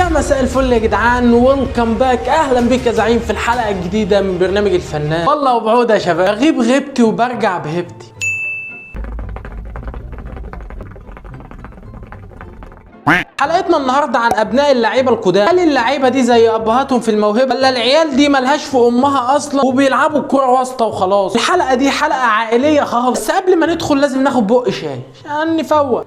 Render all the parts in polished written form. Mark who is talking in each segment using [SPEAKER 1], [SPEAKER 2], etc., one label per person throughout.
[SPEAKER 1] يا مساء الفل يا جدعان، ويلكم باك. اهلا بيك يا زعيم في الحلقه الجديده من برنامج الفنان. والله وبعودة يا شباب، بغيب غيبتي وبرجع بهبتي. حلقتنا النهارده عن ابناء اللعيبه القدامى. هل اللعيبه دي زي ابهاتهم في الموهبه، ولا العيال دي ملهاش في امها اصلا وبيلعبوا الكوره واسطه وخلاص؟ الحلقه دي حلقه عائليه خالص، بس قبل ما ندخل لازم ناخد بق شاي عشان نفوق.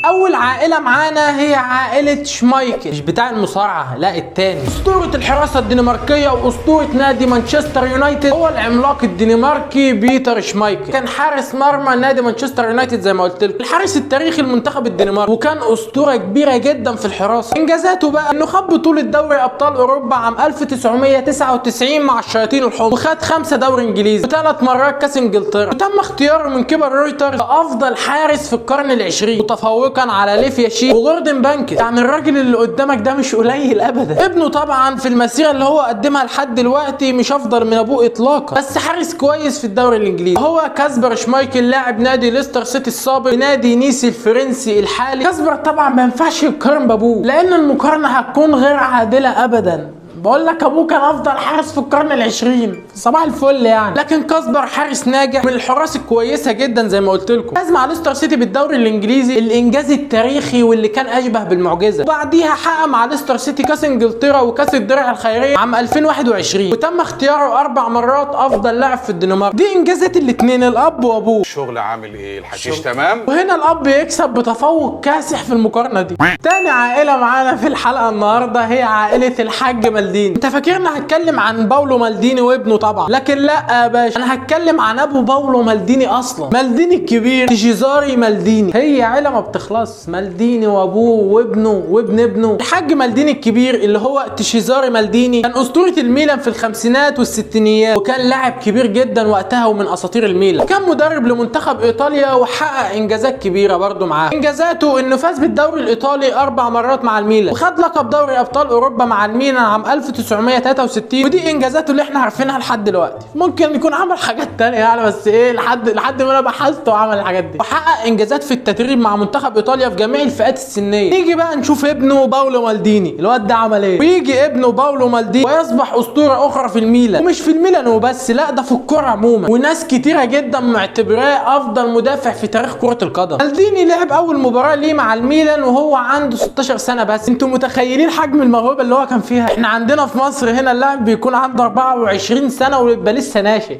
[SPEAKER 1] اول عائله معانا هي عائله شمايكل، مش بتاع المصارعه، لا التاني. اسطوره الحراسه الدنماركيه واسطوره نادي مانشستر يونايتد هو العملاق الدنماركي بيتر شمايكل. كان حارس مرمى نادي مانشستر يونايتد زي ما قلت لكم، الحارس التاريخي المنتخب الدنماركي، وكان اسطوره كبيره جدا في الحراسه. انجازاته بقى انه خد بطوله دوري ابطال اوروبا عام 1999 مع الشياطين الحمر، وخد 5 دوري انجليزي و3 مرات كاس انجلترا، وتم اختياره من قبل رويترز افضل حارس في القرن العشرين، متفوقا على ليف ياشي وجوردن بانكت. يعني الراجل اللي قدامك ده مش قليل ابدا. ابنه طبعا في المسيره اللي هو قدمها لحد دلوقتي مش افضل من ابوه اطلاقا، بس حارس كويس في الدوري الانجليزي. هو كاسبر شمايكل، لاعب نادي ليستر سيتي السابق ونادي نيس الفرنسي الحالي. كاسبر طبعا ما ينفعش يقارن بابوه، لان المقارنه هتكون غير عادله ابدا. بقول لك ابوه كان افضل حارس في القرن العشرين، صباح الفل يعني. لكن كاسبر حارس ناجح من الحراس الكويسه جدا زي ما قلت لكم. فاز مع ليستر سيتي بالدوري الانجليزي، الانجاز التاريخي واللي كان اشبه بالمعجزه. وبعديها حقق مع ليستر سيتي كاس انجلترا وكاس الدرع الخيريه عام 2021، وتم اختياره 4 مرات افضل لاعب في الدنمارك. دي انجازات الاثنين، الاب وابوه.
[SPEAKER 2] الشغل عامل ايه؟ الحشيش تمام؟
[SPEAKER 1] وهنا الاب يكسب بتفوق كاسح في المقارنه دي. تاني عائله معانا في الحلقه النهارده هي عائله الحاج مالديني. انت فاكرنا هتكلم عن باولو مالديني وابنه طبعا، لكن لا يا باشا، انا هتكلم عن ابو باولو مالديني اصلا، مالديني الكبير تشيزاري مالديني. هي عيله ما بتخلص، مالديني وابوه وابنه وابن ابنه. الحاج مالديني الكبير اللي هو تشيزاري مالديني كان اسطوره الميلان في الخمسينات والستينيات، وكان لاعب كبير جدا وقتها ومن اساطير الميلان، وكان مدرب لمنتخب ايطاليا وحقق انجازات كبيره برضه معاه. انجازاته انه فاز بالدوري الايطالي 4 مرات مع الميلان، وخد لقب دوري ابطال اوروبا مع الميلان عام 1963، ودي انجازاته اللي احنا عارفينها لحد دلوقتي. ممكن يكون عمل حاجات تانية يعني، بس ايه لحد ما انا بحثت وعمل الحاجات دي. وحقق انجازات في التدريب مع منتخب ايطاليا في جميع الفئات السنيه. نيجي بقى نشوف ابنه باولو مالديني، الواد ده عمل ايه. ويجي ابنه باولو مالديني ويصبح اسطوره اخرى في الميلان، ومش في الميلان وبس، لا ده في الكوره عموما، وناس كتيره جدا معتبراه افضل مدافع في تاريخ كره القدم. مالديني لعب اول مباراه ليه مع الميلان وهو عنده 16 سنه بس. انتوا متخيلين حجم الموهبه اللي هو كان فيها؟ احنا عندنا في مصر هنا اللاعب بيكون عنده 24 سنه ويبقى لسه ناشئ.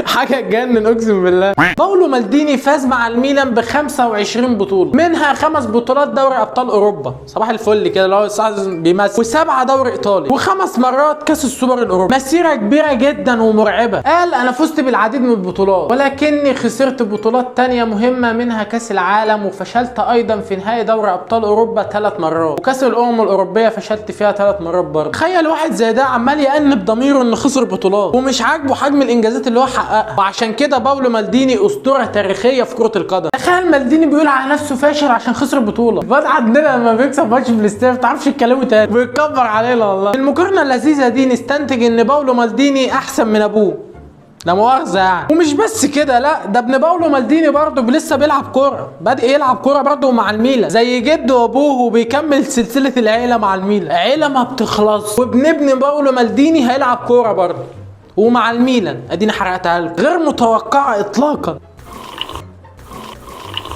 [SPEAKER 1] حاجه تجنن اقسم بالله. باولو مالديني فاز مع الميلان ب 25 بطوله، منها 5 بطولات دوري ابطال اوروبا، صباح الفل كده اللي هو بيمثل، و7 دوري ايطالي، و5 مرات كاس السوبر الاوروبي. مسيره كبيره جدا ومرعبه. قال انا فزت بالعديد من البطولات، ولكني خسرت بطولات تانية مهمه، منها كاس العالم، وفشلت ايضا في نهائي دوري ابطال اوروبا 3 مرات، وكاس الامم الاوروبيه فشلت فيها 3 مرات برضه. تخيل واحد زي ده عمال يأنب ضميره انه خسر بطولات ومش عاجبه حجم الانجازات اللي هو حققها. وعشان كده باولو مالديني اسطوره تاريخيه في كره القدم. تخيل مالديني بيقول على نفسه فاشل عشان خسر بطوله. الواد عندنا لما بيكسب ماتش في الاستاد ما تعرفش يتكلموا تاني، بيتكبر علينا والله. المقارنه اللذيذه دي نستنتج ان باولو مالديني احسن من ابوه، لا مؤاخذة يعني. ومش بس كده، لا ده ابن باولو مالديني برضه لسه بيلعب كوره، بادئ يلعب كوره برضه مع الميلان زي جده وابوه، وبيكمل سلسله العيله مع الميلان، عيله ما بتخلص. وابن باولو مالديني هيلعب كوره برضه ومع الميلان، اديني حرقتها لكم، غير متوقعه اطلاقا.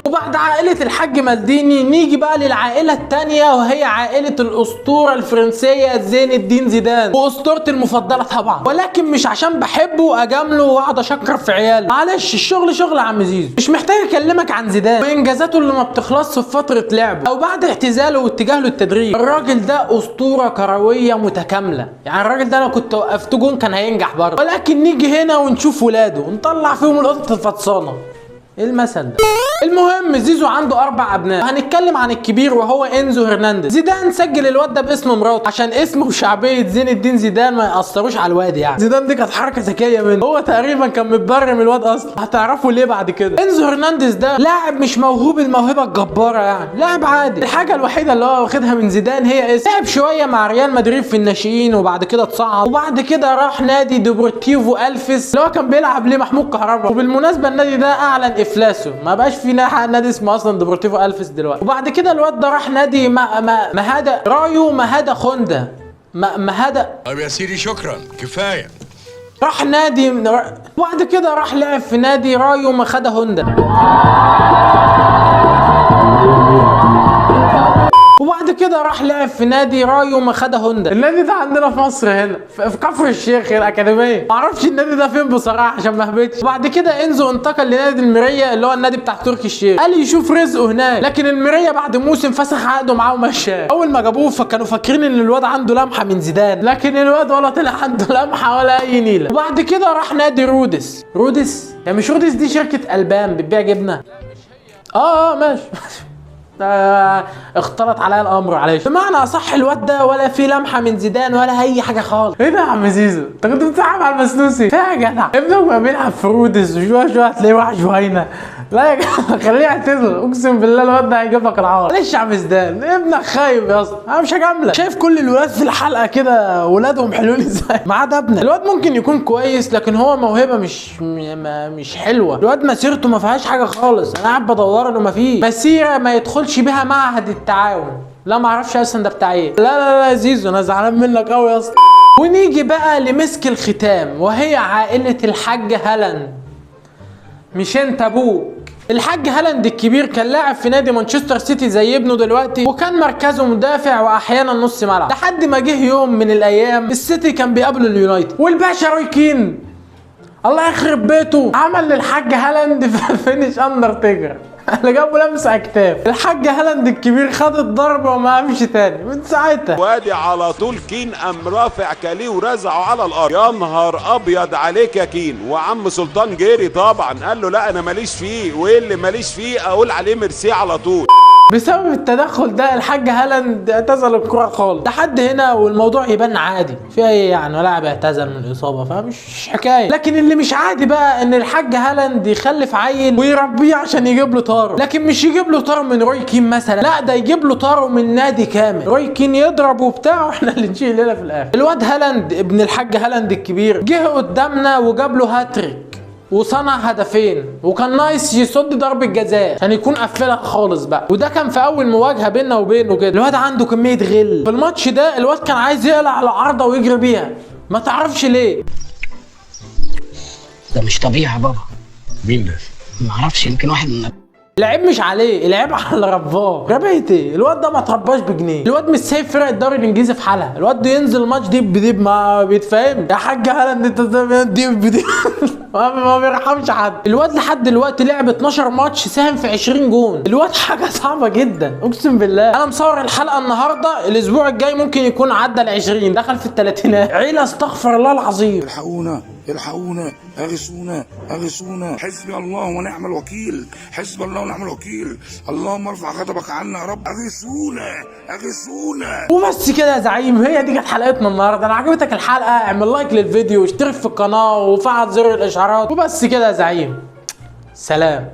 [SPEAKER 1] وبعد عائلة الحاج مالديني نيجي بقى للعائلة التانية، وهي عائلة الأسطورة الفرنسية زين الدين زيدان، وأسطورتي المفضلة طبعا، ولكن مش عشان بحبه وأجامله وأقعد أشكر في عياله، معلش الشغل شغل يا عم زيزو. مش محتاج أكلمك عن زيدان وإنجازاته اللي ما بتخلصش في فترة لعبه أو بعد اعتزاله واتجاهه للتدريب. الراجل ده أسطورة كروية متكاملة، يعني الراجل ده أنا كنت وقفته جون كان هينجح برضه. ولكن نيجي هنا ونشوف ولاده نطلع فيهم القطة الفطسانة، ايه المثل ده؟ المهم زيزو عنده 4 ابناء، هنتكلم عن الكبير وهو انزو هرنانديز. زيدان سجل الواد ده باسم مراته عشان اسمه وشعبيه زين الدين زيدان ما ياثروش على الواد. يعني زيدان دي كانت حركه ذكيه منه، هو تقريبا كان متبرم الواد اصلا، هتعرفوا ليه بعد كده. انزو هرنانديز ده لاعب مش موهوب الموهبه الجباره، يعني لاعب عادي. الحاجه الوحيده اللي هو واخدها من زيدان هي اسم. لعب شويه مع ريال مدريد في الناشئين، وبعد كده اتصعد، وبعد كده راح نادي ديبورتيفو الفيس اللي هو كان بيلعب ليه محمود كهربا. وبالمناسبه النادي ده اعلن افلاسه، ما بقاش في نادي اسمه اصلا ديبورتيفو الفيس دلوقتي. وبعد كده الواد ده راح نادي مهادا رايو مهادا خوندا مهادا.
[SPEAKER 3] طيب يا سيدي شكرا كفايه.
[SPEAKER 1] راح نادي وبعد كده راح لعب في نادي رايو مخادا هوندا. وبعد كده راح لعب في نادي رايو مخادا هوندا. النادي ده عندنا في مصر هنا في كفر الشيخ الاكاديميه. معرفش النادي ده فين بصراحه عشان ما اهبطش. وبعد كده انزو انتقل لنادي الميريا اللي هو النادي بتاع تركي الشيخ. قال يشوف رزقه هناك، لكن الميريا بعد موسم فسخ عقده معاه ومشاه. اول ما جابوه فكانوا فاكرين ان الواد عنده لمحه من زيدان، لكن الواد ولا طلع عنده لمحه ولا اي نيله. وبعد كده راح نادي رودس. يعني مش رودس دي شركه البان بتبيع جبنه؟ ماشي. اختلط عليا الامر معلش. بمعنى اصح الواد ده ولا في لمحه من زيدان ولا اي حاجه خالص. ايه ده يا عم زيزو؟ انت كنت بتلعب على المسلوسي؟ فيها يا جدع ابنك ما بيلعب في رودس وشويه هتلاقيه راح جوينا. لا يا جدع خليه يعتزل، اقسم بالله الواد ده هيجيب لك العار. معلش يا عم زيدان ابنك خايب يا اسطى، انا مش هجاملك. شايف كل الولاد في الحلقه كده ولادهم حلوين ازاي؟ ما عدا ابنك. الواد ممكن يكون كويس لكن هو موهبه مش حلوه. الواد مسيرته ما فيهاش حاجه خالص. انا قاعد بدور له، ما فيش مسيره ما يدخلش بيها معهد التعاون. لا ما اعرفش اصلا ده بتاع ايه. لا يا زيزو انا زعلان منك قوي يا اسطى. ونيجي بقى لمسك الختام وهي عائله الحاج هالاند. مش انت ابوك. الحاج هالاند الكبير كان لاعب في نادي مانشستر سيتي زي ابنه دلوقتي، وكان مركزه مدافع واحيانا نص ملعب، لحد ما جه يوم من الايام السيتي كان بيقابله اليونايتد، والباشا روي كين الله يخرب بيته عمل للحاج هالاند فينيش اندرتيكر اللي جابه لمسه اكتاف. الحاج هالاند الكبير خد الضربه وما قامش تاني من ساعتها.
[SPEAKER 4] وادي على طول كين قام رافع كاليه ورزعه على الارض. يا نهار ابيض عليك يا كين. وعم سلطان جري طبعا قال له لا انا ماليش فيه، وايه اللي ماليش فيه اقول عليه ميرسي على طول.
[SPEAKER 1] بسبب التدخل ده الحاج هالاند اعتزل الكرة خالص. لحد هنا والموضوع يبان عادي، في ايه يعني لاعب اعتزل من الاصابه فمش حكايه. لكن اللي مش عادي بقى ان الحاج هالاند يخلف عيل ويربيه عشان يجيب له طاره، لكن مش يجيب له طاره من روي كين مثلا، لا ده يجيب له طاره من نادي كامل. روي كين يضرب وبتاع واحنا اللي نشيل ليله في الاخر. الواد هالاند ابن الحاج هالاند الكبير جه قدامنا وجاب له هاتريك وصنع هدفين، وكان نايس يصد ضربة جزاء عشان يكون قفلها خالص بقى. وده كان في اول مواجهه بيننا وبينه كده. الواد عنده كميه غل في الماتش ده. الواد كان عايز يقلع على العارضه ويجري بيها، ما تعرفش ليه.
[SPEAKER 5] ده مش طبيعي يا بابا.
[SPEAKER 3] مين ده؟
[SPEAKER 5] معرفش، يمكن واحد من
[SPEAKER 1] العيب مش عليه، العيب على اللي رباه. ربيت ايه؟ الواد ده ما ترباش بجنيه. الواد مش سايب فرق الدوري الانجليزي في حالها. الواد ده ينزل ماتش ديب ما بيتفهم. يا حاج هالاند انت ديب ما بيرحمش حد. الواد لحد دلوقتي لعب 12 ماتش ساهم في 20 جون. الواد حاجه صعبه جدا اقسم بالله. انا مصور الحلقه النهارده، الاسبوع الجاي ممكن يكون عدى ال 20 دخل في الثلاثينات. عيله استغفر الله العظيم.
[SPEAKER 6] الحقونا اغثونا حسبي الله ونعم الوكيل، حسبي الله ونعم الوكيل، اللهم ارفع غضبك عنا يا رب، اغثونا.
[SPEAKER 1] وبس كده يا زعيم، هي دي كانت حلقتنا النهارده. لو عجبتك الحلقه اعمل لايك للفيديو واشترك في القناه وفعل زر الاشعارات. وبس كده يا زعيم، سلام.